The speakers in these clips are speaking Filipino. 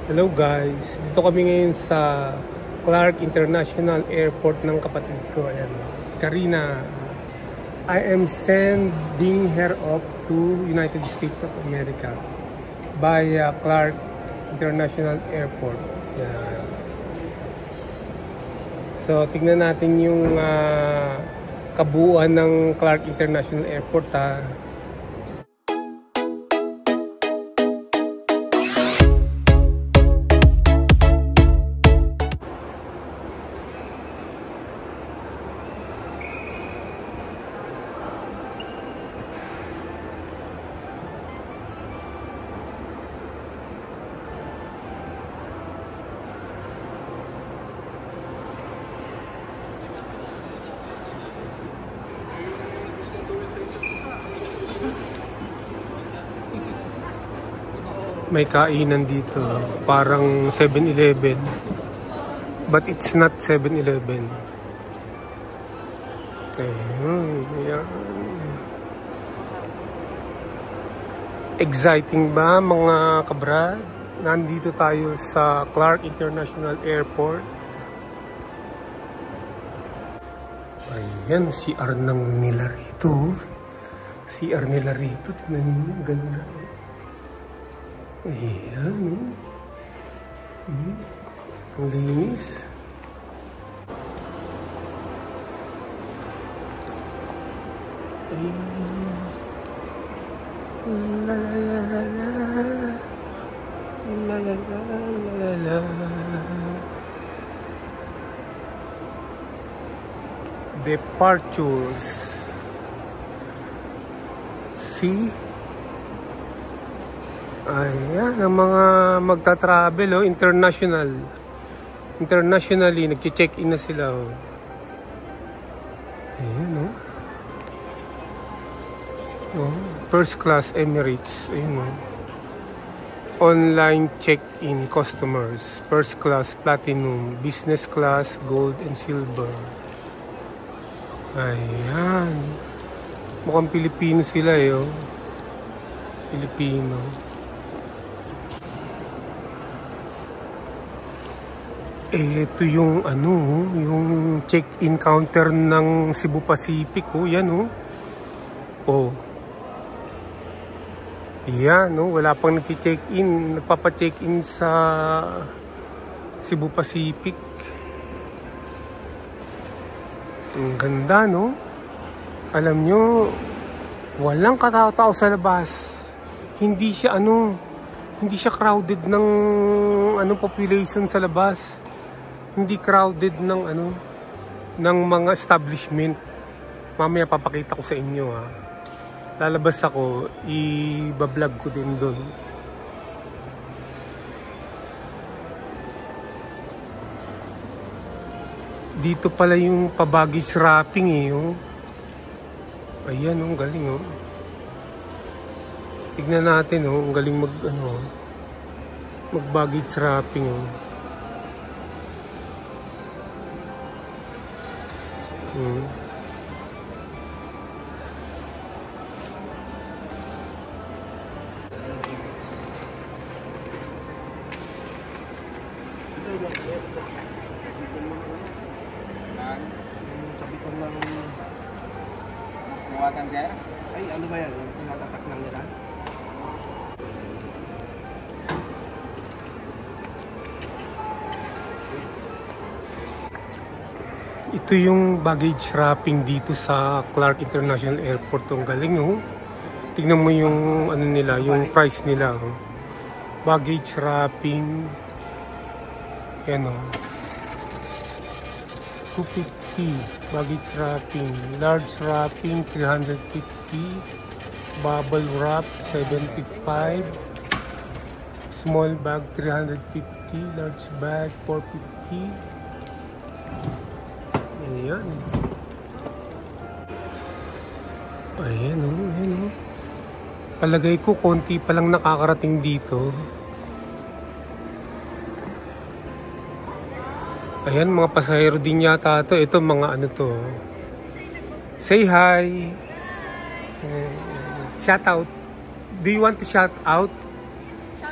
Hello guys, dito kami ngayon sa Clark International Airport ng kapatid ko. Ayan, si Karina. I am sending her off to United States of America via Clark International Airport. Ayan. So, tignan natin yung kabuuan ng Clark International Airport ha. May kainan dito, parang 7-Eleven, but it's not 7-Eleven. Ayan. Exciting ba mga kabrad? Nandito tayo sa Clark International Airport. Ayan, CR ng nila rito. CR nila rito, tingnan nyo, ganda. Ayan, ang linis. La la la la la. La la la la la. Departures. See? Ayan, ang mga magta-travel, internationally, nag-check-in na sila. Ayan, first class Emirates. Ayan, online check-in customers, first class platinum, business class gold and silver. Ayan, mukhang Pilipino sila Pilipino. Ito yung yung check-in counter ng Cebu Pacific, yan Yan, wala pang nagche-check-in, nagpapa-check-in sa Cebu Pacific. Ang ganda, Alam nyo, walang katao-tao sa labas. Hindi siya crowded ng population sa labas. Hindi crowded ng mga establishment. Mamaya papakita ko sa inyo Lalabas ako, i-vlog ko din doon. Dito pala yung pa-baggage wrapping Ayan, ang galing Tignan natin ang galing mag-baggage wrapping Sabitan lang buwatan sir? Ay, ano ba yan? Tinatatak lang nila? Ito yung baggage wrapping dito sa Clark International Airport. Ang galing Tingnan mo yung nila, yung price nila Baggage wrapping. Yan $250 baggage wrapping. Large wrapping 350. Bubble wrap 75. Small bag 350. Large bag 450. Ayan. Ayan. Palagay ko konti pa lang nakakarating dito. Ayan, mga pasahero din yata ito. Ito mga Say hi. Shout out. Do you want to shout out?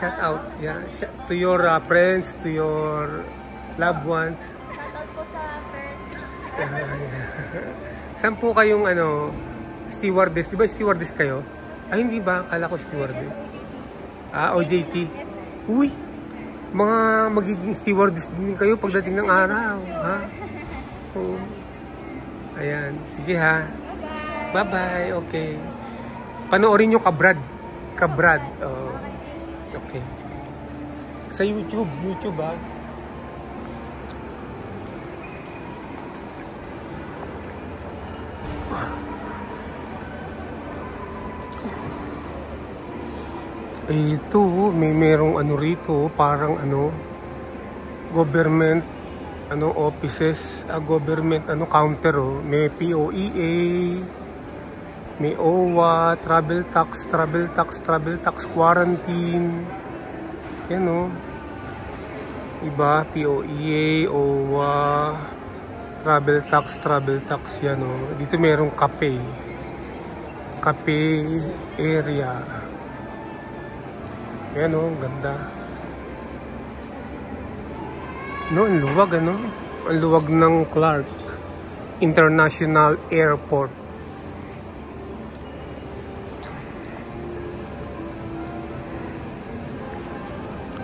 shout out. Yeah, to your friends, to your loved ones. Shout out po sa parents. Saan po kayong stewardess? Di ba stewardess kayo? Ay, hindi ba? Akala ko stewardess. OJT. Uy, mga magiging stewardess din kayo pagdating ng araw. Ha? Oo. Ayan. Sige ha. Bye-bye. Okay. Panoorin nyo Kabrad. Kabrad. Oh. Okay. Sa YouTube. YouTube ha. Ito, merong rito, parang government offices, government counter, may POEA, may OWA, travel tax, quarantine. Yan iba, POEA, OWA, travel tax yan Dito merong cafe area. Ayan ganda. Ang luwag Ang luwag ng Clark International Airport.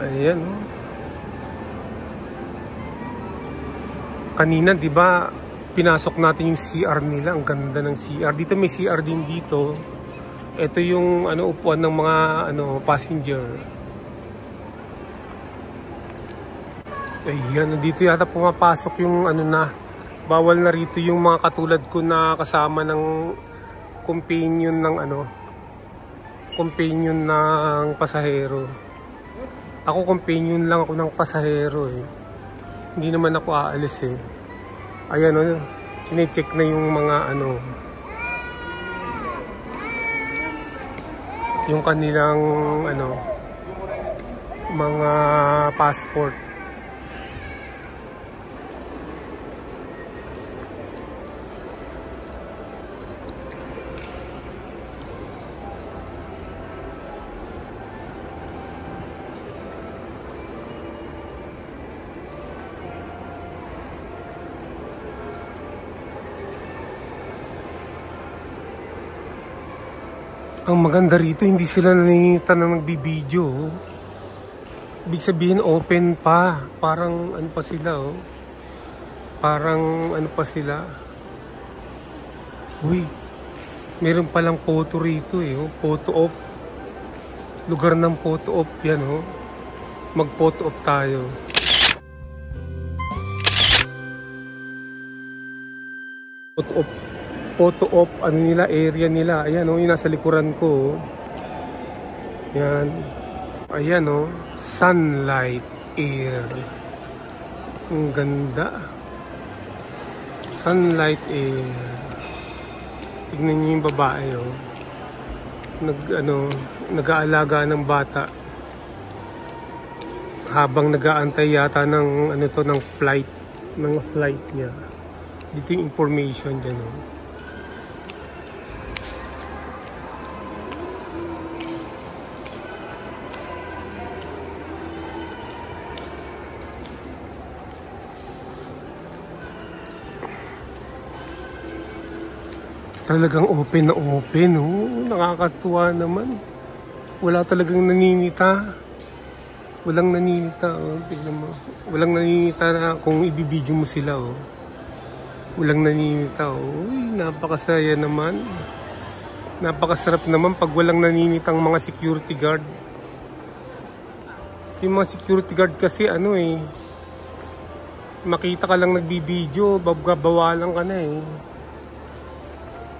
Ayan Kanina 'di ba pinasok natin yung CR nila. Ang ganda ng CR. Dito may CR din dito. Ito yung upuan ng mga passenger. Ayan, dito yata pumapasok yung bawal na rito yung mga katulad ko na kasama ng companion ng pasahero. Ako companion lang ako ng pasahero Hindi naman ako aalis Ayan sine-check na yung mga yung kanilang mga passport. Ang maganda rito, hindi sila naninitan na nagbibideo. Ibig sabihin open pa. Parang pa sila Parang pa sila. Uy, meron palang photo rito Photo op. Lugar ng photo op yan Mag-photo op tayo. Photo op nila, area nila. Ayan yung nasa likuran ko. Yan. Ayan sunlight air. Ang ganda. Sunlight air. Tignan niyo yung babae nag-aalaga ng bata habang nag-aantay yata ng ng flight niya. Dito yung information dyan Talagang open na open Nakakatuwa naman. Wala talagang naninita. Walang naninita tignan mo. Walang naninita na kung ibibidyo mo sila Walang naninita Uy, napakasaya naman. Napakasarap naman pag walang naninitang mga security guard. Yung mga security guard kasi makita ka lang nagbibidyo, babawalan ka na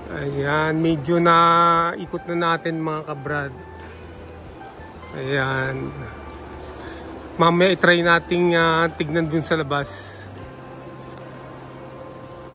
Ayan, medyo na ikot na natin mga kabrad. Ayan. Mamaya i-try nating tignan dun sa labas.